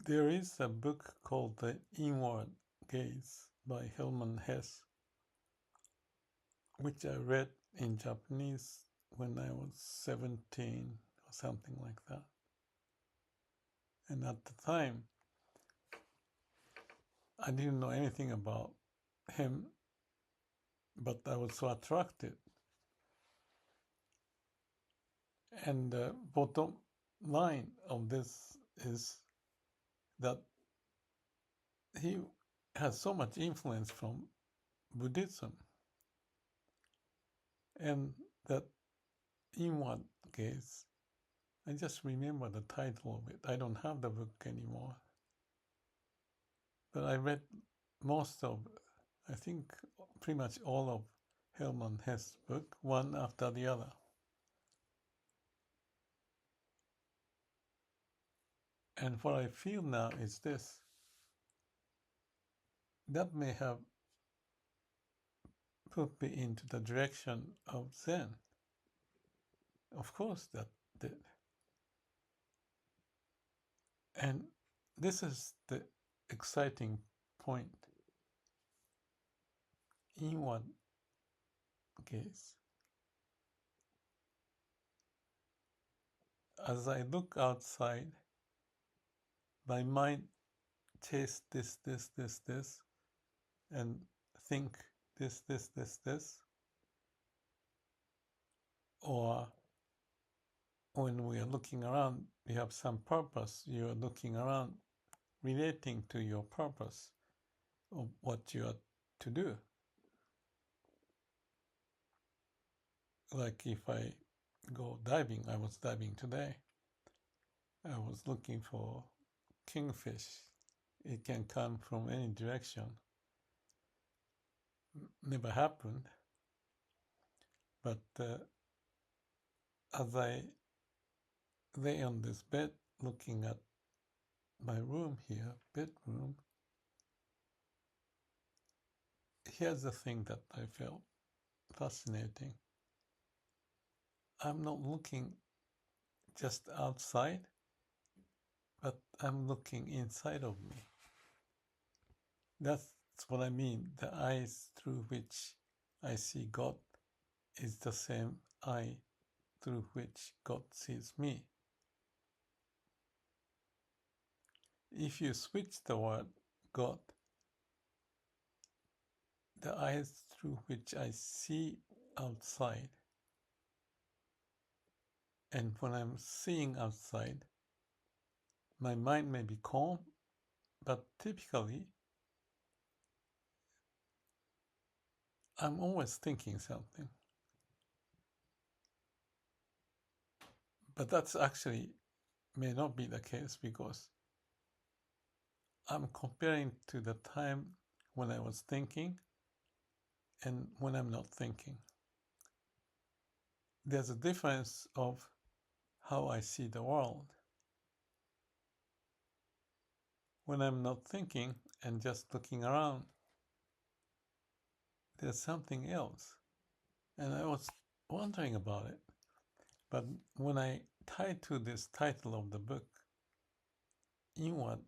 There is a book called The Inward Gaze by Hermann Hesse, which I read in Japanese when I was 17 or something like that. And at the time, I didn't know anything about him, but I was so attracted. And the bottom line of this is that he has so much influence from Buddhism, and that inward gaze, I just remember the title of it. I don't have the book anymore. But I read most of, I think pretty much all of Hermann Hesse's book, one after the other. And what I feel now is this. That may have put me into the direction of Zen. Of course that did. And this is the exciting point. Inward gaze. As I look outside, my mind chases this, and think this. Or when we are looking around, you have some purpose. You are looking around, relating to your purpose of what you are to do. Like if I go diving, I was diving today. I was looking for kingfish. It can come from any direction. Never happened. But as I lay on this bed looking at my room here, bedroom, here's the thing that I felt fascinating. I'm not looking just outside, but I'm looking inside of me. That's what I mean. The eyes through which I see God is the same eye through which God sees me. If you switch the word God, the eyes through which I see outside, and when I'm seeing outside, my mind may be calm, but typically I'm always thinking something. But that's actually may not be the case because I'm comparing to the time when I was thinking and when I'm not thinking. There's a difference of how I see the world. When I'm not thinking and just looking around, there's something else. And I was wondering about it. But when I tied to this title of the book, Inward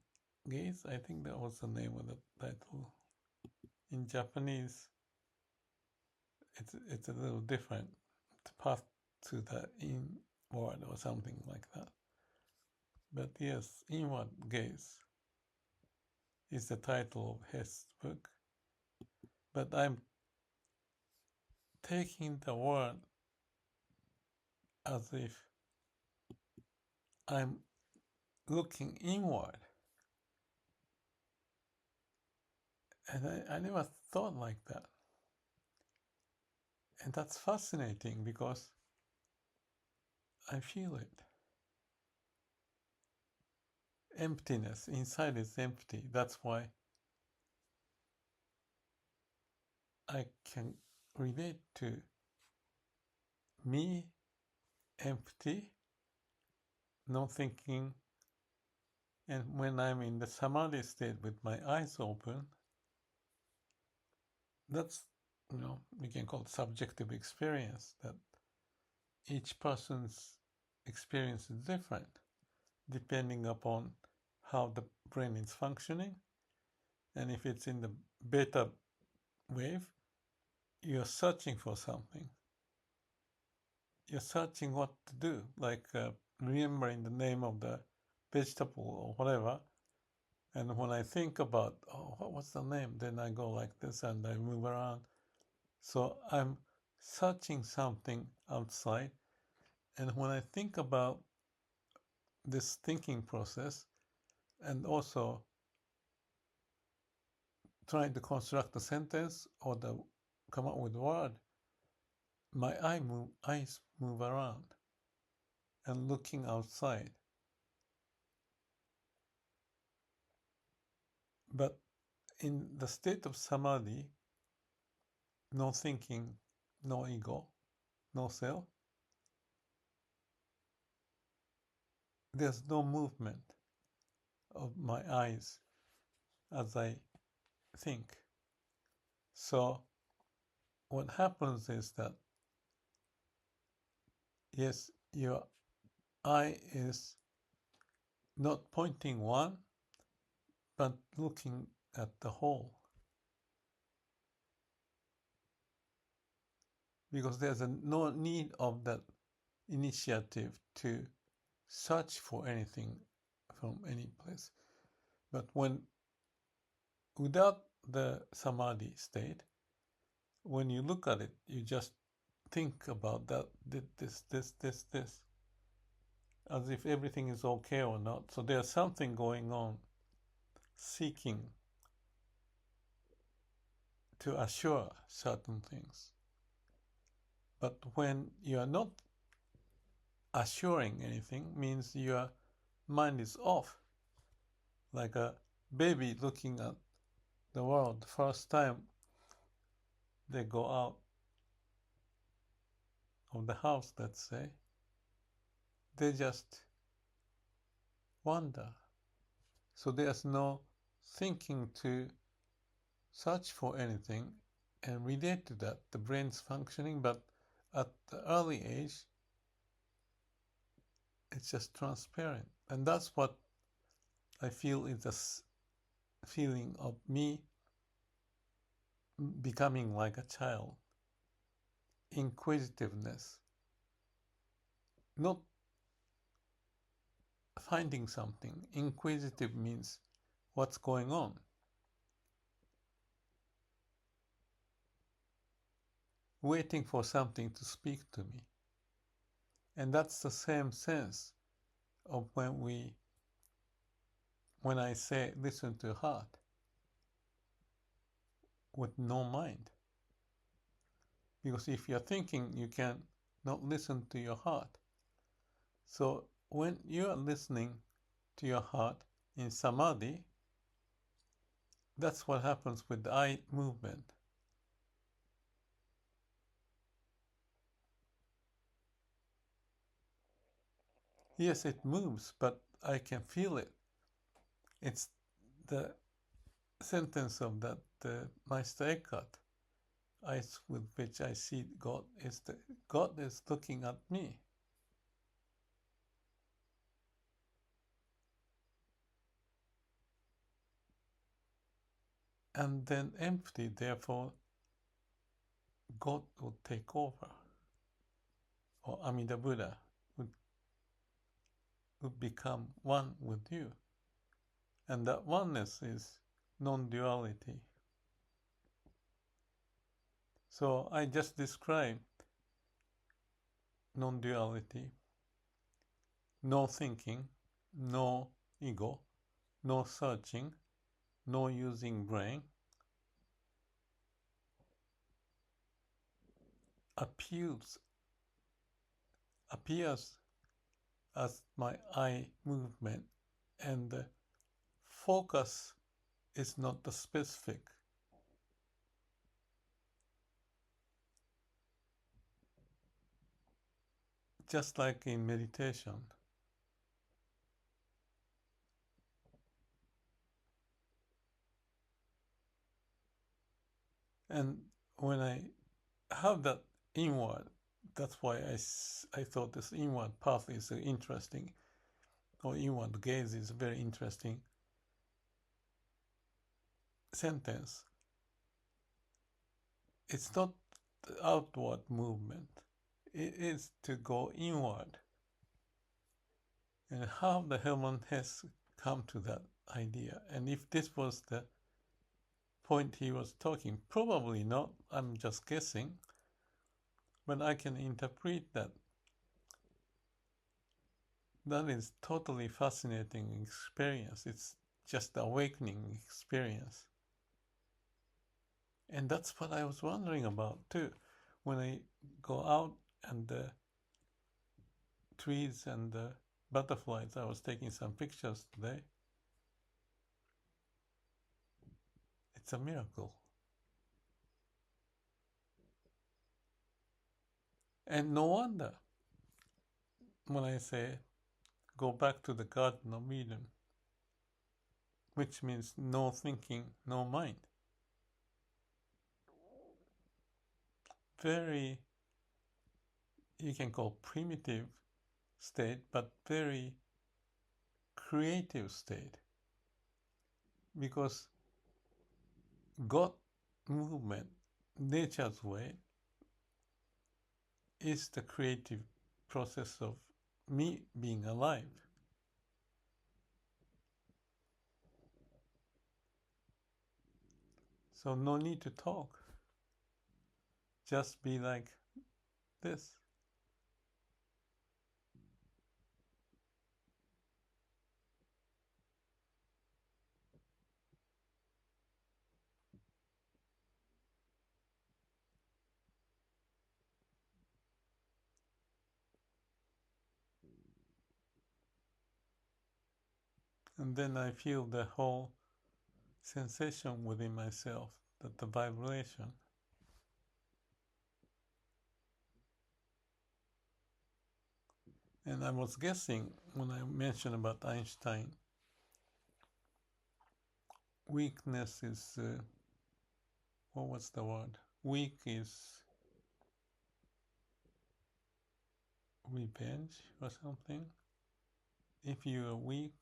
Gaze, I think that was the name of the title. In Japanese, it's a little different. The path to the inward or something like that. But yes, Inward Gaze is the title of his book. But I'm taking the word as if I'm looking inward. And I never thought like that. And that's fascinating because I feel it. Emptiness, inside is empty. That's why I can relate to me empty, no thinking, and when I'm in the samadhi state with my eyes open, that's, we can call it subjective experience, that each person's experience is different depending upon how the brain is functioning. And if it's in the beta wave, you're searching for something. You're searching what to do, like remembering the name of the vegetable or whatever. And when I think about, oh, what's the name? Then I go like this and I move around. So I'm searching something outside. And when I think about this thinking process and also trying to construct a sentence or come up with a word, my eyes move around and looking outside. But in the state of samadhi, no thinking, no ego, no self, there's no movement of my eyes as I think. So what happens is that, yes, your eye is not pointing one, but looking at the whole. Because there's no need of that initiative to search for anything from any place. But without the samadhi state, when you look at it, you just think about that, this, as if everything is okay or not. So there's something going on, seeking to assure certain things. But when you are not assuring anything, means your mind is off. Like a baby looking at the world, the first time they go out of the house, let's say, they just wonder. So there's no thinking to search for anything and relate to that, the brain's functioning, but at the early age, it's just transparent. And that's what I feel is the feeling of me becoming like a child. Inquisitiveness. Not finding something. Inquisitive means what's going on. Waiting for something to speak to me. And that's the same sense of when I say listen to heart with no mind. Because if you're thinking, you can not listen to your heart. So when you are listening to your heart in samadhi, that's what happens with the eye movement. Yes, it moves, but I can feel it. It's the sentence of that Meister Eckhart, eyes with which I see God, is that God is looking at me. And then empty, therefore, God will take over. Or Amida Buddha would become one with you. And that oneness is non-duality. So I just described non-duality, no thinking, no ego, no searching, no using brain, appears as my eye movement, and the focus is not the specific. Just like in meditation. And when I have that inward, that's why I thought this inward path is interesting. or inward gaze is a very interesting sentence. It's not the outward movement. It is to go inward. And how the Hermann Hesse come to that idea? And if this was the point he was talking, probably not, I'm just guessing, but I can interpret that. That is totally fascinating experience. It's just awakening experience. And that's what I was wondering about too. When I go out and the trees and the butterflies, I was taking some pictures today. It's a miracle. And no wonder when I say go back to the Garden of Eden, which means no thinking, no mind. Very, you can call primitive state, but very creative state. Because God movement, nature's way, is the creative process of me being alive. So no need to talk. Just be like this. And then I feel the whole sensation within myself, that the vibration. And I was guessing when I mentioned about Einstein, weakness is, what was the word? Weak is revenge or something. If you are weak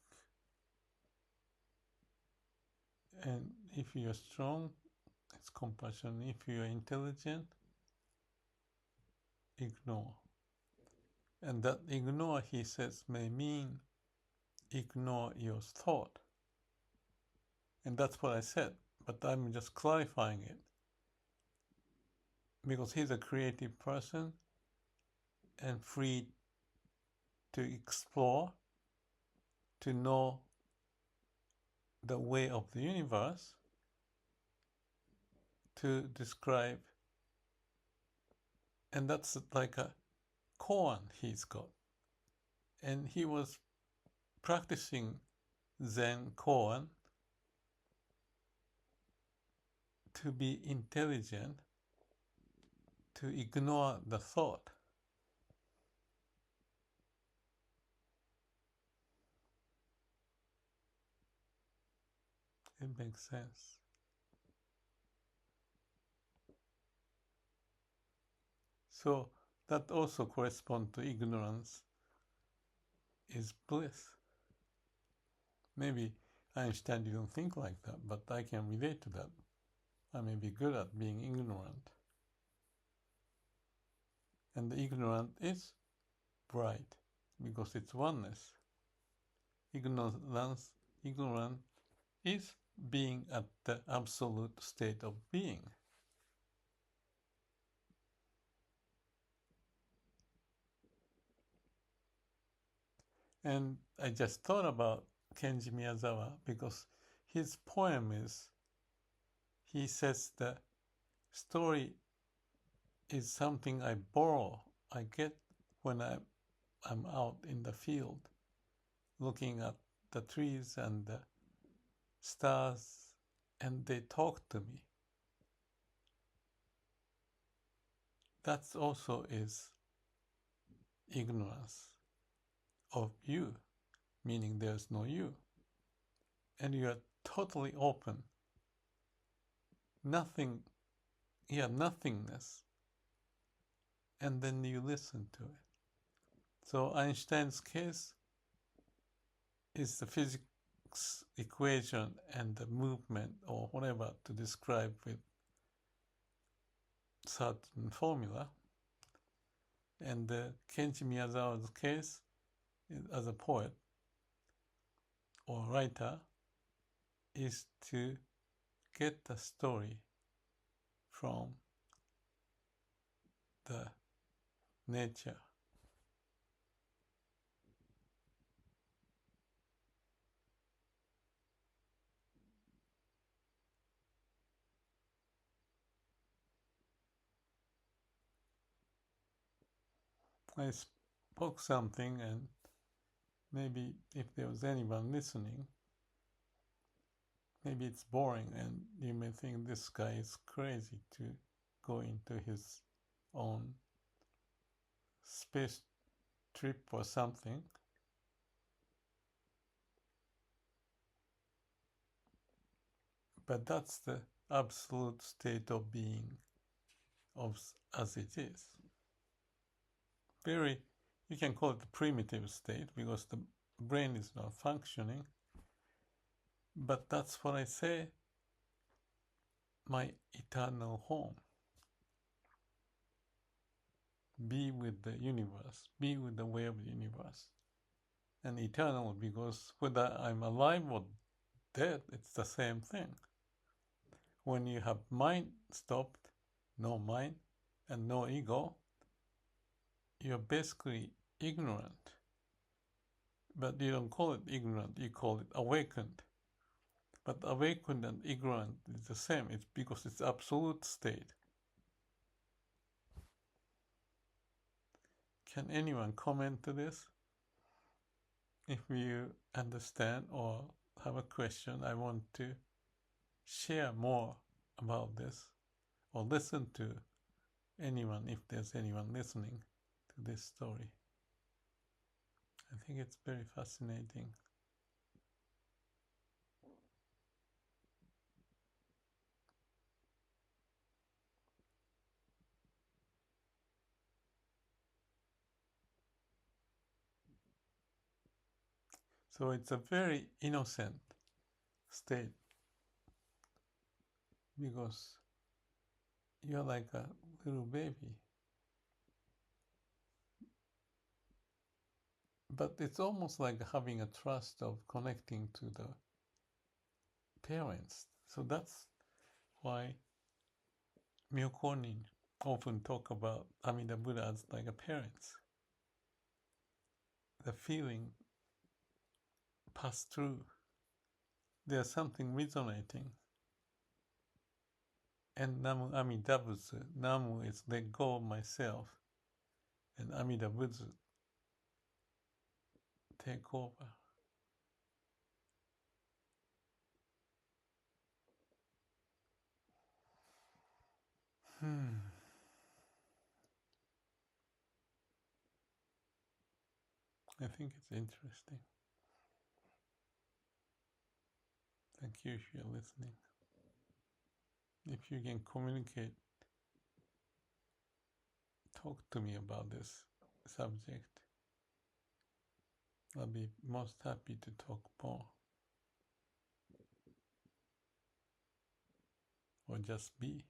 and if you are strong, it's compassion. If you are intelligent, ignore. And that ignore, he says, may mean ignore your thought. And that's what I said, but I'm just clarifying it. Because he's a creative person and free to explore, to know the way of the universe, to describe. And that's like a koan he's got. And he was practicing Zen koan to be intelligent, to ignore the thought. It makes sense. So that also corresponds to ignorance is bliss. Maybe Einstein didn't think like that, but I can relate to that. I may be good at being ignorant. And the ignorant is bright because it's oneness. Ignorant is being at the absolute state of being. And I just thought about Kenji Miyazawa because his poem is, he says the story is something I borrow, I get when I'm out in the field looking at the trees and the stars, and they talk to me. That also is ignorance of you, meaning there's no you. And you are totally open. Nothing, nothingness. And then you listen to it. So Einstein's case, is the physics equation and the movement or whatever to describe with certain formula. And Kenji Miyazawa's case, as a poet or writer, is to get the story from the nature. I spoke something, and maybe if there was anyone listening, maybe it's boring and you may think this guy is crazy to go into his own space trip or something. But that's the absolute state of being as it is. You can call it the primitive state because the brain is not functioning. But that's what I say, my eternal home. Be with the universe, be with the way of the universe. And eternal because whether I'm alive or dead, it's the same thing. When you have mind stopped, no mind, and no ego, you're basically ignorant. But you don't call it ignorant, you call it awakened. But awakened and ignorant is the same. It's because it's absolute state. Can anyone comment to this? If you understand or have a question, I want to share more about this or listen to anyone if there's anyone listening to this story. I think it's very fascinating. So it's a very innocent state because you're like a little baby. But it's almost like having a trust of connecting to the parents. So that's why Myokonin often talk about Amida Buddha as like a parents. The feeling passed through. There's something resonating. And Namu Amida Butsu. Namu is let go of myself. And Amida Butsu, take over. I think it's interesting. Thank you if you're listening. If you can communicate, talk to me about this subject. I'll be most happy to talk more. Or just be.